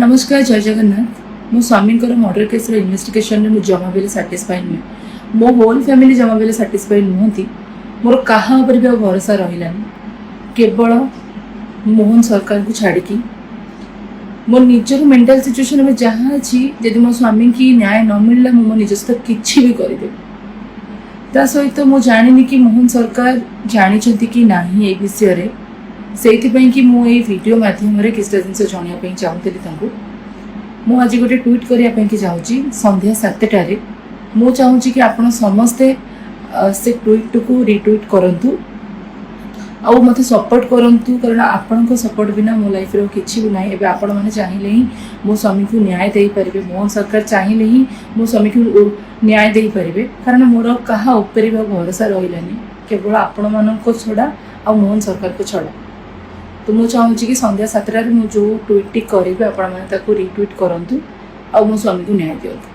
नमस्कार जय जगन्नाथ मो स्वामी मर्डर केस इन्वेस्टिगेशन में जमा भी साटिस्फाई नुहे मो होल फैमिली जमा भी साटिस्फाई नुहति मोर कहा भी भरोसा रही केवल मोहन सरकार को छाड़ी मो निजर मेंटल सिचुएशन में जहाँ अच्छी जदि मो स्वामी की न्याय न मिलला मो निजस्थ किसी भी करदेवी ता सहित मु जानी कि मोहन सरकार जानी कि ना ये विषय से कि मु ये वीडियो माध्यम किसी जिन जानवाई चाहूली मु आज गोटे ट्वीट करने चाहूँगी संध्या 7टारे मु चाहूँगी कि आपण समस्ते से ट्वीट को रिट्वीट करंतु आ मत सपोर्ट करंतु कारण आपण सपोर्ट बिना मो लाइफ रो किछि भी नाही एबे आपण माने चाहिए ही मो स्वामी को न्याय दे पारिबे मोहन सरकार चाहिए ही मो स्वामी को न्याय दे पारिबे कारण मोर कहा ऊपर भरोसा रहिलानी केवल आपण मानको छड़ा आ मोहन सरकार को छड़ा तो मु चाहूँगी कि संध्या 7टारे मु जो ट्वीट करी आपण माने ताको रिट्वीट करंतु आ मो स्वामी को न्याय दियंतु।